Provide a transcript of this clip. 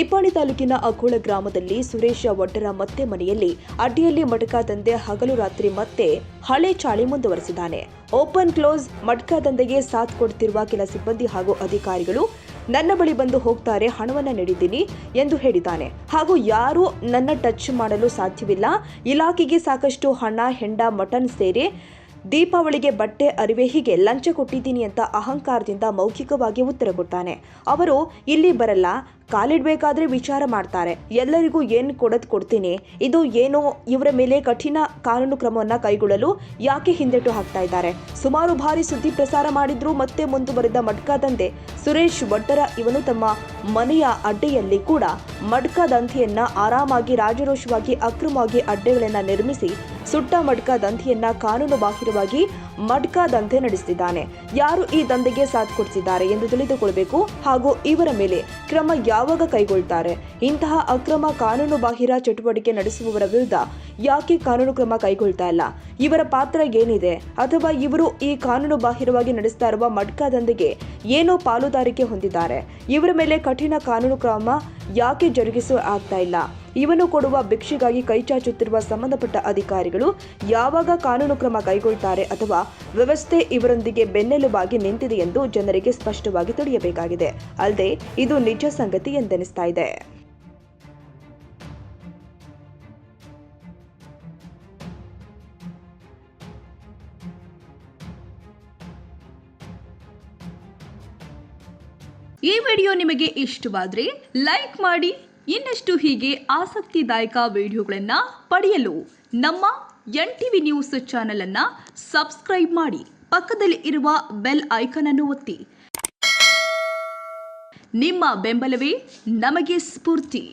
ನಿಪ್ಪಾಣಿ ತಾಲೂಕಿನ ಅಕೋಳ ಗ್ರಾಮದಲ್ಲಿ ಸುರೇಶ ಒಡ್ಡರ ಮತ್ತೆ ಮನೆಯಲ್ಲಿ ಅಡ್ಡಿಯಲ್ಲಿ ಮಟಕ ದಂಧೆ ಹಗಲು ರಾತ್ರಿ ಮತ್ತೆ ಹಳೆ ಚಾಳಿ ಮುಂದುವರೆಸಿದ್ದಾನೆ. ಓಪನ್ ಕ್ಲೋಸ್ ಮಟಕ ದಂಧೆಗೆ ಸಾಥ್ ಕೊಡುತ್ತಿರುವ ಕೆಲ ಸಿಬ್ಬಂದಿ ಹಾಗೂ ಅಧಿಕಾರಿಗಳು ನನ್ನ ಬಳಿ ಬಂದು ಹೋಗ್ತಾರೆ, ಹಣವನ್ನ ನೀಡಿದ್ದೀನಿ ಎಂದು ಹೇಳಿದ್ದಾನೆ. ಹಾಗೂ ಯಾರೂ ನನ್ನ ಟಚ್ ಮಾಡಲು ಸಾಧ್ಯವಿಲ್ಲ. ಇಲಾಖೆಗೆ ಸಾಕಷ್ಟು ಹಣ, ಹೆಂಡ, ಮಟನ್ ಸೇರಿ ದೀಪಾವಳಿಗೆ ಬಟ್ಟೆ, ಅರಿವೆ ಹೀಗೆ ಲಂಚ ಕೊಟ್ಟಿದ್ದೀನಿ ಅಂತ ಅಹಂಕಾರದಿಂದ ಮೌಖಿಕವಾಗಿ ಉತ್ತರ ಕೊಡ್ತಾನೆ. ಅವರು ಇಲ್ಲಿ ಬರಲ್ಲ, ಕಾಲಿಡಬೇಕಾದ್ರೆ ವಿಚಾರ ಮಾಡ್ತಾರೆ. ಎಲ್ಲರಿಗೂ ಏನು ಕೊಡ್ತೀನಿ, ಇದು ಏನೋ ಇವರ ಮೇಲೆ ಕಠಿಣ ಕಾನೂನು ಕ್ರಮವನ್ನು ಕೈಗೊಳ್ಳಲು ಯಾಕೆ ಹಿಂದೆಟು ಹಾಕ್ತಾ ಇದ್ದಾರೆ. ಸುಮಾರು ಬಾರಿ ಸುದ್ದಿ ಪ್ರಸಾರ ಮಾಡಿದ್ರು ಮತ್ತೆ ಮುಂದುವರೆದ ಮಟ್ಕಾ ದಂಧೆ. ಸುರೇಶ್ ಒಡ್ಡರ ಇವನು ತಮ್ಮ ಮನೆಯ ಅಡ್ಡೆಯಲ್ಲಿ ಕೂಡ ಮಟ್ಕಾ ದಂಧೆಯನ್ನ ಆರಾಮಾಗಿ ರಾಜರೋಷವಾಗಿ ಅಕ್ರಮವಾಗಿ ಅಡ್ಡೆಗಳನ್ನ ನಿರ್ಮಿಸಿ ಸುಟ್ಟ ಮಟ್ಕಾ ದಂಧೆಯನ್ನ ಕಾನೂನು ಬಾಹಿರವಾಗಿ ಮಟ್ಕಾ ದಂಧೆ ನಡೆಸುತ್ತಿದ್ದಾನೆ. ಯಾರು ಈ ದಂಧೆಗೆ ಸಾಥ್ ಕೊಡಿಸಿದ್ದಾರೆ ಎಂದು ತಿಳಿದುಕೊಳ್ಳಬೇಕು. ಹಾಗೂ ಇವರ ಮೇಲೆ ಕ್ರಮ ಯಾವಾಗ ಕೈಗೊಳ್ತಾರೆ. ಇಂತಹ ಅಕ್ರಮ ಕಾನೂನು ಬಾಹಿರ ಚಟುವಟಿಕೆ ನಡೆಸುವವರ ವಿರುದ್ಧ ಯಾಕೆ ಕಾನೂನು ಕ್ರಮ ಕೈಗೊಳ್ತಾ ಇಲ್ಲ? ಇವರ ಪಾತ್ರ ಏನಿದೆ? ಅಥವಾ ಇವರು ಈ ಕಾನೂನು ಬಾಹಿರವಾಗಿ ನಡೆಸ್ತಾ ಇರುವ ಮಟ್ಕಾ ದಂಧೆಗೆ ಏನೋ ಪಾಲುದಾರಿಕೆ ಹೊಂದಿದ್ದಾರೆ? ಇವರ ಮೇಲೆ ಕಠಿಣ ಕಾನೂನು ಕ್ರಮ ಯಾಕೆ ಜರುಗಿಸೋ ಆಗ್ತಾ ಇಲ್ಲ? ಇವನು ಕೊಡುವ ಭಿಕ್ಷೆಗಾಗಿ ಕೈಚಾಚುತ್ತಿರುವ ಸಂಬಂಧಪಟ್ಟ ಅಧಿಕಾರಿಗಳು ಯಾವಾಗ ಕಾನೂನು ಕ್ರಮ ಕೈಗೊಳ್ತಾರೆ ಅಥವಾ ವ್ಯವಸ್ಥೆ ಇವರೊಂದಿಗೆ ಬೆನ್ನೆಲುಬಾಗಿ ನಿಂತಿದೆ ಎಂದು ಜನರಿಗೆ ಸ್ಪಷ್ಟವಾಗಿ ತಿಳಿಯಬೇಕಾಗಿದೆ. ಅಲ್ಲದೆ ಇದು ನಿಜ ಸಂಗತಿ ಎಂದೆನಿಸ್ತಾ ಇದೆ. ಈ ವಿಡಿಯೋ ನಿಮಗೆ ಇಷ್ಟವಾದರೆ ಲೈಕ್ ಮಾಡಿ. ಇನ್ನಷ್ಟು ಹೀಗೆ ಆಸಕ್ತಿದಾಯಕ ವಿಡಿಯೋಗಳನ್ನು ಪಡೆಯಲು ನಮ್ಮ NTV ನ್ಯೂಸ್ ಚಾನೆಲ್ ಅನ್ನು ಸಬ್ಸ್ಕ್ರೈಬ್ ಮಾಡಿ. ಪಕ್ಕದಲ್ಲಿ ಇರುವ ಬೆಲ್ ಐಕಾನ್ ಅನ್ನು ಒತ್ತಿ. ನಿಮ್ಮ ಬೆಂಬಲವೇ ನಮಗೆ ಸ್ಫೂರ್ತಿ.